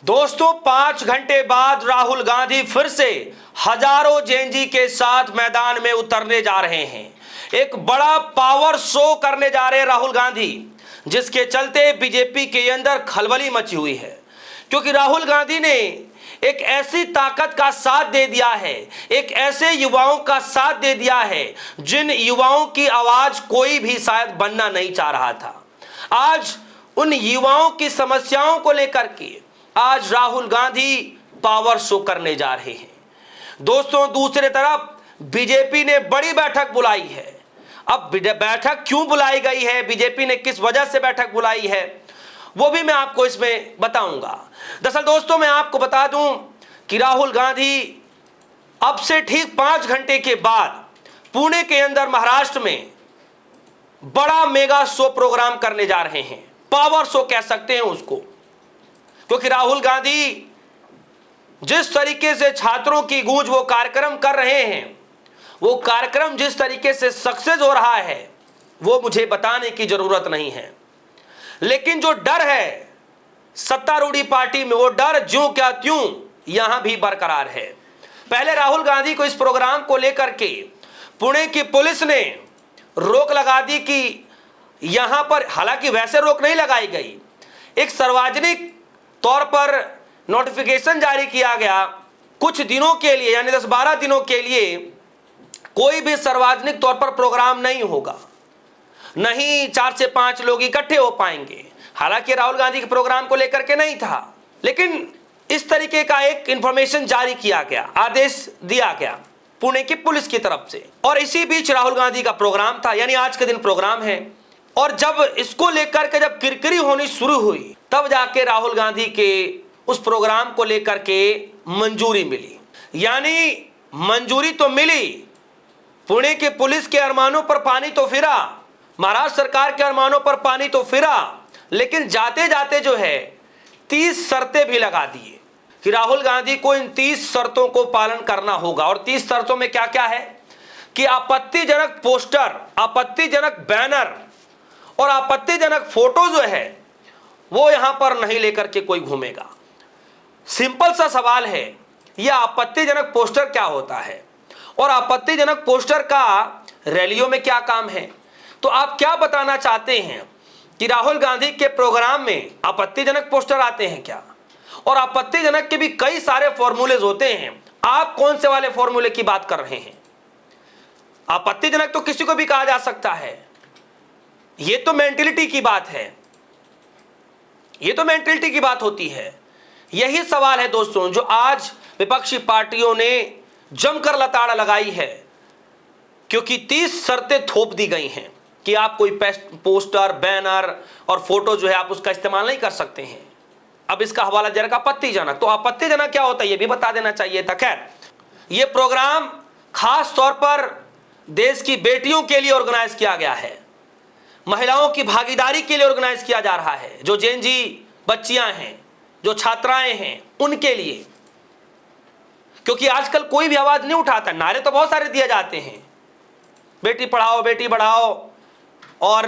दोस्तों 5 घंटे बाद राहुल गांधी फिर से हजारों जेएनजी के साथ मैदान में उतरने जा रहे हैं। एक बड़ा पावर शो करने जा रहे हैं राहुल गांधी, जिसके चलते बीजेपी के अंदर खलबली मची हुई है। क्योंकि राहुल गांधी ने एक ऐसी ताकत का साथ दे दिया है, एक ऐसे युवाओं का साथ दे दिया है जिन युवाओं की आवाज कोई भी शायद बनना नहीं चाह रहा था। आज उन युवाओं की समस्याओं को लेकर के आज राहुल गांधी पावर शो करने जा रहे हैं। दोस्तों, दूसरी तरफ बीजेपी ने बड़ी बैठक बुलाई है। अब बैठक क्यों बुलाई गई है, बीजेपी ने किस वजह से बैठक बुलाई है, वो भी मैं आपको इसमें बताऊंगा। दरअसल दोस्तों, मैं आपको बता दूं कि राहुल गांधी अब से ठीक 5 घंटे के बाद पुणे के अंदर महाराष्ट्र में बड़ा मेगा शो प्रोग्राम करने जा रहे हैं। पावर शो कह सकते हैं उसको, क्योंकि राहुल गांधी जिस तरीके से छात्रों की गूंज वो कार्यक्रम कर रहे हैं, वो कार्यक्रम जिस तरीके से सक्सेस हो रहा है वो मुझे बताने की जरूरत नहीं है। लेकिन जो डर है सत्तारूढ़ी पार्टी में, वो डर ज्यों क्या त्यों यहां भी बरकरार है। पहले राहुल गांधी को इस प्रोग्राम को लेकर के पुणे की पुलिस ने रोक लगा दी कि यहां पर, हालांकि वैसे रोक नहीं लगाई गई, एक सार्वजनिक तौर पर नोटिफिकेशन जारी किया गया कुछ दिनों के लिए, यानी 10-12 दिनों के लिए कोई भी सार्वजनिक तौर पर प्रोग्राम नहीं होगा, नहीं 4 से 5 लोग इकट्ठे हो पाएंगे। हालांकि राहुल गांधी के प्रोग्राम को लेकर के नहीं था, लेकिन इस तरीके का एक इंफॉर्मेशन जारी किया गया, आदेश दिया गया पुणे की पुलिस की तरफ से। और इसी बीच राहुल गांधी का प्रोग्राम था, यानी आज के दिन प्रोग्राम है। और जब इसको लेकर के जब किरकिरी होनी शुरू हुई, तब जाके राहुल गांधी के उस प्रोग्राम को लेकर के मंजूरी मिली। यानी मंजूरी तो मिली, पुणे के पुलिस के अरमानों पर पानी तो फिरा, महाराष्ट्र सरकार के अरमानों पर पानी तो फिरा, लेकिन जाते जाते जो है 30 शर्तें भी लगा दिए कि राहुल गांधी को इन 30 शर्तों को पालन करना होगा। और 30 शर्तों में क्या क्या है कि आपत्तिजनक पोस्टर, आपत्तिजनक बैनर और आपत्तिजनक फोटो जो है वो यहां पर नहीं लेकर के कोई घूमेगा। सिंपल सा सवाल है, यह आपत्तिजनक पोस्टर क्या होता है और आपत्तिजनक पोस्टर का रैलियों में क्या काम है? तो आप क्या बताना चाहते हैं कि राहुल गांधी के प्रोग्राम में आपत्तिजनक पोस्टर आते हैं क्या? और आपत्तिजनक के भी कई सारे फॉर्मूलेज होते हैं, आप कौन से वाले फॉर्मूले की बात कर रहे हैं? आपत्तिजनक तो किसी को भी कहा जा सकता है, ये तो मेंटलिटी की बात है, ये तो मेंटलिटी की बात होती है। यही सवाल है दोस्तों जो आज विपक्षी पार्टियों ने जमकर लताड़ा लगाई है, क्योंकि 30 शर्तें थोप दी गई हैं कि आप कोई पोस्टर, बैनर और फोटो जो है आप उसका इस्तेमाल नहीं कर सकते हैं। अब इसका हवाला जरा आपत्तिजनक, तो आपत्तिजनक क्या होता है ये भी बता देना चाहिए था। खैर, ये प्रोग्राम खास तौर पर देश की बेटियों के लिए ऑर्गेनाइज किया गया है, महिलाओं की भागीदारी के लिए ऑर्गेनाइज किया जा रहा है, जो जेएनजी बच्चियां हैं, जो छात्राएं हैं, उनके लिए। क्योंकि आजकल कोई भी आवाज नहीं उठाता, नारे तो बहुत सारे दिए जाते हैं, बेटी पढ़ाओ बेटी बढ़ाओ और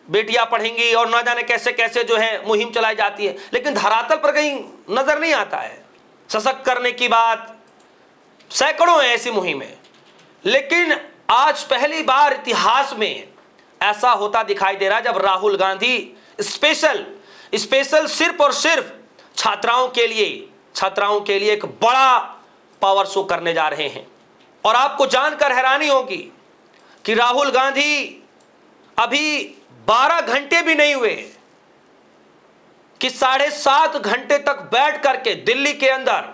बेटियां पढ़ेंगी और ना जाने कैसे कैसे जो है मुहिम चलाई जाती है, लेकिन धरातल पर कहीं नजर नहीं आता है। सशक्त करने की बात सैकड़ों है ऐसी मुहिमें, लेकिन आज पहली बार इतिहास में ऐसा होता दिखाई दे रहा है जब राहुल गांधी स्पेशल सिर्फ और सिर्फ छात्राओं के लिए एक बड़ा पावर शो करने जा रहे हैं। और आपको जानकर हैरानी होगी कि राहुल गांधी अभी 12 घंटे भी नहीं हुए कि 7.5 घंटे तक बैठ करके दिल्ली के अंदर,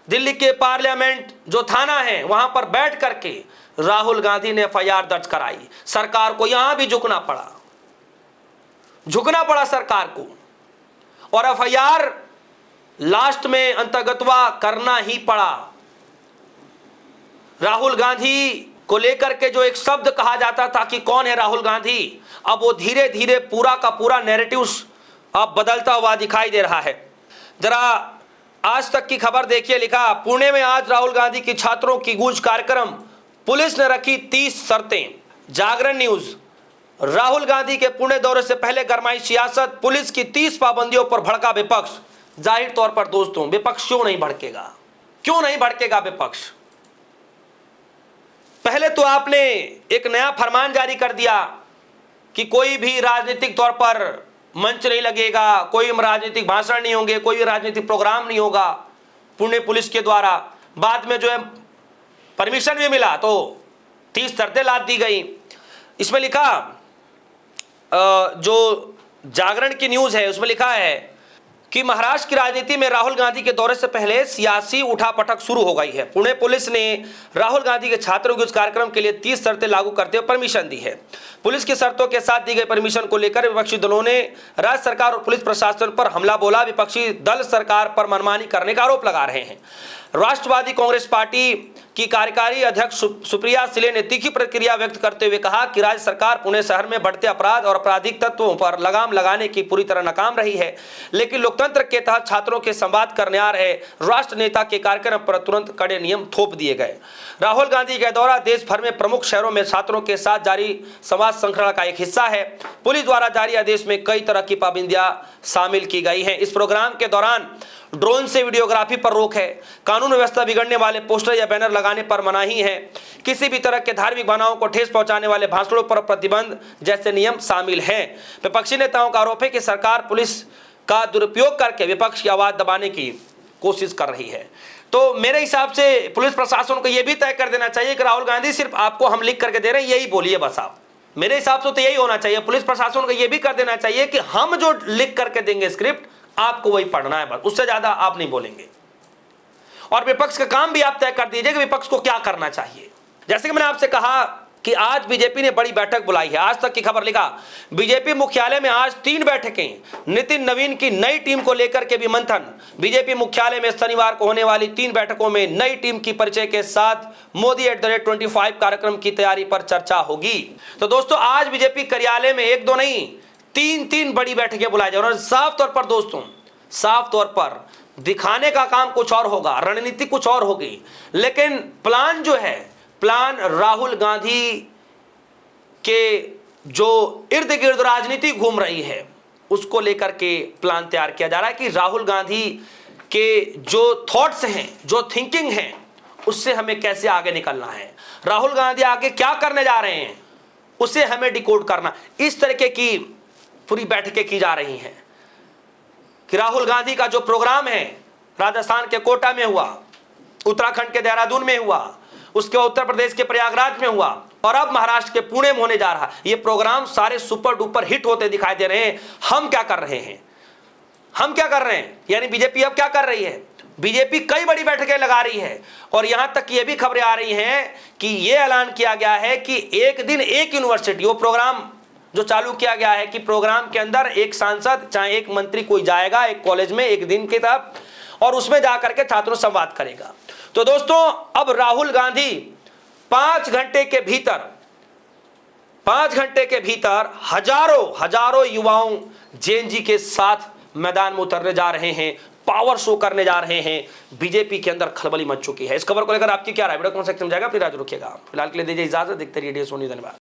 दिल्ली के पार्लियामेंट जो थाना है वहां पर बैठ करके राहुल गांधी ने एफआईआर दर्ज कराई। सरकार को यहां भी झुकना पड़ा सरकार को, और एफआईआर लास्ट में अंतर्गतवा करना ही पड़ा। राहुल गांधी को लेकर के जो एक शब्द कहा जाता था कि कौन है राहुल गांधी, अब वो धीरे धीरे पूरा का पूरा नैरेटिव अब बदलता हुआ दिखाई दे रहा है। जरा आज तक की खबर देखिए, लिखा पुणे में आज राहुल गांधी की छात्रों की गूंज कार्यक्रम, पुलिस ने रखी 30 शर्तें। जागरण न्यूज राहुल गांधी के पुणे दौरे से पहले गरमाई सियासत, पुलिस की 30 पाबंदियों पर भड़का विपक्ष। जाहिर तौर पर दोस्तों, विपक्ष क्यों नहीं भड़केगा? क्यों नहीं भड़केगा विपक्ष? पहले तो आपने एक नया फरमान जारी कर दिया कि कोई भी राजनीतिक तौर पर मंच नहीं लगेगा, कोई राजनीतिक भाषण नहीं होंगे, कोई राजनीतिक प्रोग्राम नहीं होगा पुणे पुलिस के द्वारा। बाद में जो है परमिशन भी मिला तो 30 शर्तें लाद दी गई। इसमें लिखा, जो जागरण की न्यूज है उसमें लिखा है कि महाराष्ट्र की राजनीति में राहुल गांधी के दौरे से पहले सियासी उठापटक शुरू हो गई है। पुणे पुलिस ने राहुल गांधी के छात्रों के उस कार्यक्रम के लिए 30 शर्तें लागू करते हुए परमिशन दी है। पुलिस की शर्तों के साथ दी गई परमिशन को लेकर विपक्षी दलों ने राज्य सरकार और पुलिस प्रशासन पर हमला बोला। विपक्षी दल सरकार पर मनमानी करने का आरोप लगा रहे हैं। राष्ट्रवादी कांग्रेस पार्टी की कार्यकारी अध्यक्ष सुप्रिया सुले ने तीखी प्रतिक्रिया व्यक्त करते हुए कहा कि राज्य सरकार पुणे शहर में बढ़ते अपराध और आपराधिक तत्वों पर लगाम लगाने की पूरी तरह नाकाम रही है, लेकिन लोकतंत्र के तहत छात्रों के संवाद करने आ रहे राष्ट्र नेता के कार्यक्रम पर तुरंत कड़े नियम थोप दिए गए। राहुल गांधी का दौरा देश भर में प्रमुख शहरों में छात्रों के साथ जारी संवाद श्रृंखला का एक हिस्सा है। पुलिस द्वारा जारी आदेश में कई तरह की पाबंदियां शामिल की गई हैं। इस प्रोग्राम के दौरान ड्रोन से वीडियोग्राफी पर रोक है, कानून व्यवस्था बिगड़ने वाले पोस्टर या बैनर लगाने पर मनाही है, किसी भी तरह के धार्मिक भावनाओं को ठेस पहुंचाने वाले भाषणों पर प्रतिबंध जैसे नियम शामिल हैं। विपक्षी नेताओं का आरोप है कि सरकार पुलिस का दुरुपयोग करके विपक्ष की आवाज दबाने की कोशिश कर रही है। तो मेरे हिसाब से पुलिस प्रशासन को यह भी तय कर देना चाहिए कि राहुल गांधी सिर्फ आपको हम लिख करके दे रहे हैं, यही बोलिए बस आप। मेरे हिसाब से तो यही होना चाहिए। पुलिस प्रशासन को यह भी कर देना चाहिए कि हम जो लिख करके देंगे स्क्रिप्ट, आपको वही पढ़ना है बस, उससे ज्यादा आप नहीं बोलेंगे। और विपक्ष का काम भी आप तय कर दीजिए कि विपक्ष को क्या करना चाहिए। जैसे कि मैंने आपसे कहा कि आज बीजेपी ने बड़ी बैठक बुलाई है। आज तक की खबर लिखा, बीजेपी मुख्यालय में आज 3 बैठकें, नितिन नवीन की नई टीम को लेकर के भी मंथन। बीजेपी मुख्यालय में शनिवार को होने वाली 3 बैठकों में नई टीम की परिचय के साथ मोदी @25 कार्यक्रम की तैयारी पर चर्चा होगी। तो दोस्तों, आज बीजेपी कार्यालय में 1-2 नहीं 3 बड़ी बैठकें बुलाई जा रही हैं। साफ तौर पर दोस्तों, साफ तौर पर दिखाने का काम कुछ और होगा, रणनीति कुछ और होगी, लेकिन प्लान जो है, प्लान राहुल गांधी के जो इर्द गिर्द राजनीति घूम रही है उसको लेकर के प्लान तैयार किया जा रहा है कि राहुल गांधी के जो थॉट्स हैं, जो थिंकिंग है, उससे हमें कैसे आगे निकलना है, राहुल गांधी आगे क्या करने जा रहे हैं उसे हमें डिकोड करना। इस तरीके की पूरी बैठकें की जा रही हैं कि राहुल गांधी का जो प्रोग्राम है राजस्थान के कोटा में हुआ, उत्तराखंड के देहरादून में हुआ, उसके उत्तर प्रदेश के प्रयागराज में हुआ और अब महाराष्ट्र के पुणे में होने जा रहा। ये प्रोग्राम सारे सुपर डुपर हिट होते दिखाई दे रहे हैं। हम क्या कर रहे हैं? हम क्या कर रहे हैं? यानी बीजेपी अब क्या कर रही है? बीजेपी कई बड़ी बैठकें लगा रही है और यहां तक ये भी खबरें आ रही हैं कि यह ऐलान किया गया है कि एक दिन एक यूनिवर्सिटी, वो प्रोग्राम जो चालू किया गया है कि प्रोग्राम के अंदर एक सांसद चाहे एक मंत्री कोई जाएगा एक कॉलेज में एक दिन के तहत और उसमें जाकर के छात्रों से संवाद करेगा। तो दोस्तों, अब राहुल गांधी 5 घंटे के भीतर हजारों युवाओं जेएनजी के साथ मैदान में उतरने जा रहे हैं, पावर शो करने जा रहे हैं। बीजेपी के अंदर खलबली मच चुकी है। इस खबर को लेकर आपकी क्या राय? वीडियो कमेंट सेक्शन में जाएगा, फिर आज रुकिएगा। फिलहाल के लिए दीजिए इजाजत, देखते रहिए DSOnews। धन्यवाद।